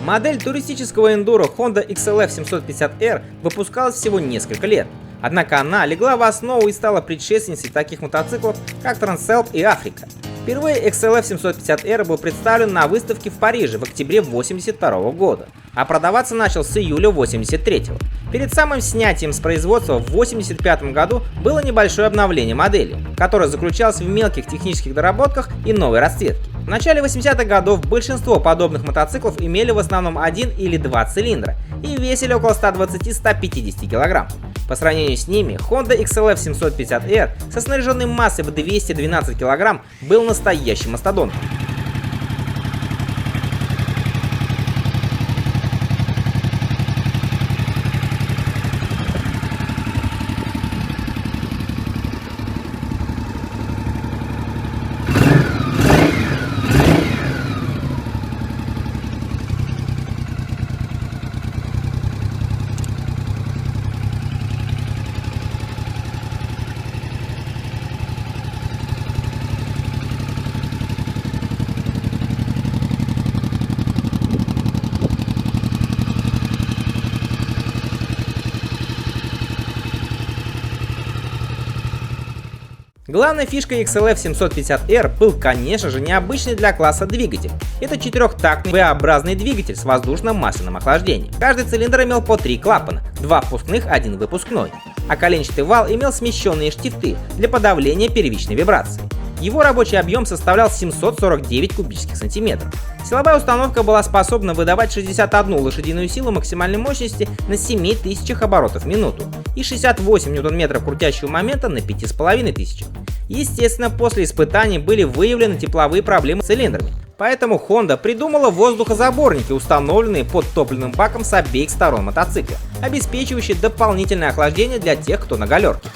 Модель туристического эндуро Honda XLF 750R выпускалась всего несколько лет. Однако она легла в основу и стала предшественницей таких мотоциклов, как Transalp и Африка. Впервые XLF 750R был представлен на выставке в Париже в октябре 1982 года, а продаваться начал с июля 1983. Перед самым снятием с производства в 1985 году было небольшое обновление модели, которое заключалось в мелких технических доработках и новой расцветке. В начале 80-х годов большинство подобных мотоциклов имели в основном один или два цилиндра и весили около 120-150 кг. По сравнению с ними, Honda XLF 750R со снаряженной массой в 212 кг был настоящим мастодонтом. Главной фишкой XLF 750R был, конечно же, необычный для класса двигатель. Это четырехтактный V-образный двигатель с воздушно-масляным охлаждением. Каждый цилиндр имел по 3 клапана, 2 впускных, 1 выпускной, а коленчатый вал имел смещенные штифты для подавления первичной вибрации. Его рабочий объем составлял 749 кубических сантиметров. Силовая установка была способна выдавать 61 лошадиную силу максимальной мощности на 7000 оборотов в минуту и 68 ньютон-метров крутящего момента на 5500. Естественно, после испытаний были выявлены тепловые проблемы с цилиндрами, поэтому Honda придумала воздухозаборники, установленные под топливным баком с обеих сторон мотоцикла, обеспечивающие дополнительное охлаждение для тех, кто на галерке.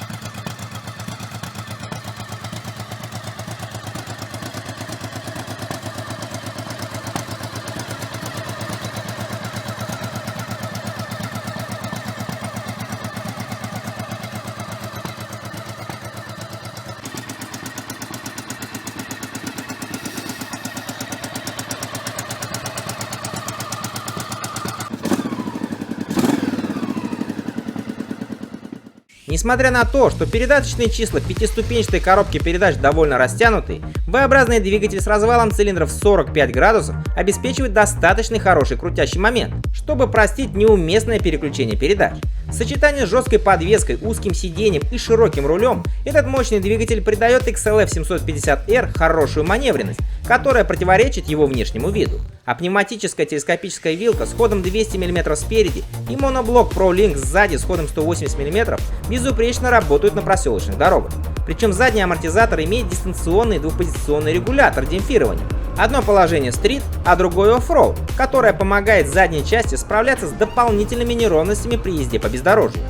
Несмотря на то, что передаточные числа пятиступенчатой коробки передач довольно растянутые, V-образный двигатель с развалом цилиндров 45 градусов обеспечивает достаточно хороший крутящий момент, чтобы простить неуместное переключение передач. В сочетании с жесткой подвеской, узким сиденьем и широким рулем, этот мощный двигатель придает XLF 750R хорошую маневренность, которая противоречит его внешнему виду. А пневматическая телескопическая вилка с ходом 200 мм спереди и моноблок ProLink сзади с ходом 180 мм безупречно работают на проселочных дорогах. Причем задний амортизатор имеет дистанционный двухпозиционный регулятор демпфирования. Одно положение стрит, а другое оффроуд, которое помогает задней части справляться с дополнительными неровностями при езде по бездорожью.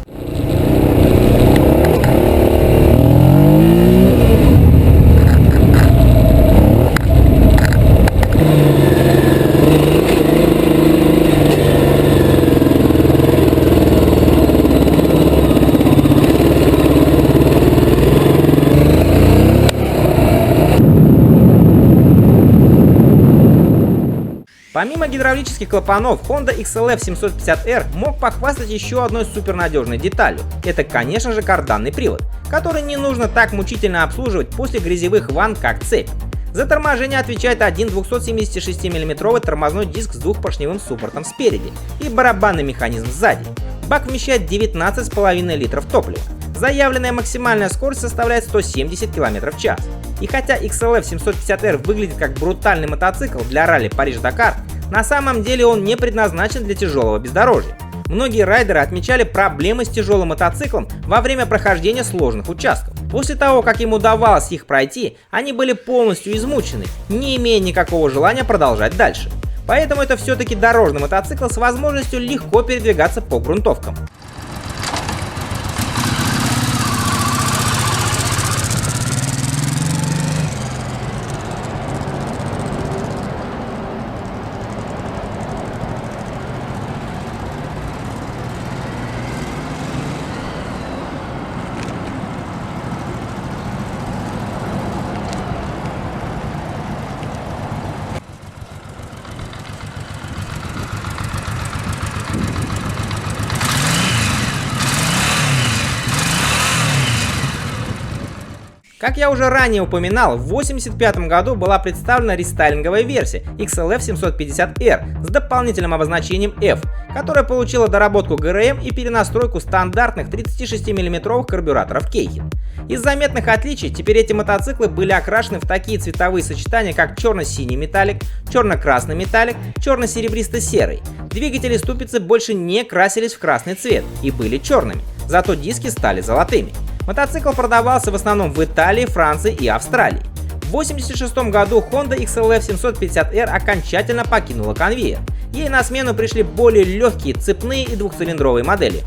Помимо гидравлических клапанов, Honda XLF 750R мог похвастать еще одной супернадежной деталью. Это, конечно же, карданный привод, который не нужно так мучительно обслуживать после грязевых ванн, как цепь. За торможение отвечает один 276 мм тормозной диск с двухпоршневым суппортом спереди и барабанный механизм сзади. Бак вмещает 19,5 литров топлива. Заявленная максимальная скорость составляет 170 км в час. И хотя XLF 750R выглядит как брутальный мотоцикл для ралли Париж-Дакар, на самом деле он не предназначен для тяжелого бездорожья. Многие райдеры отмечали проблемы с тяжелым мотоциклом во время прохождения сложных участков. После того, как им удавалось их пройти, они были полностью измучены, не имея никакого желания продолжать дальше. Поэтому это все-таки дорожный мотоцикл с возможностью легко передвигаться по грунтовкам. Как я уже ранее упоминал, в 1985 году была представлена рестайлинговая версия XLF 750R с дополнительным обозначением F, которая получила доработку ГРМ и перенастройку стандартных 36 мм карбюраторов Keihin. Из заметных отличий теперь эти мотоциклы были окрашены в такие цветовые сочетания, как черно-синий металлик, черно-красный металлик, черно-серебристо-серый. Двигатели и ступицы больше не красились в красный цвет и были черными, зато диски стали золотыми. Мотоцикл продавался в основном в Италии, Франции и Австралии. В 1986 году Honda XLF 750R окончательно покинула конвейер. Ей на смену пришли более легкие цепные и двухцилиндровые модели.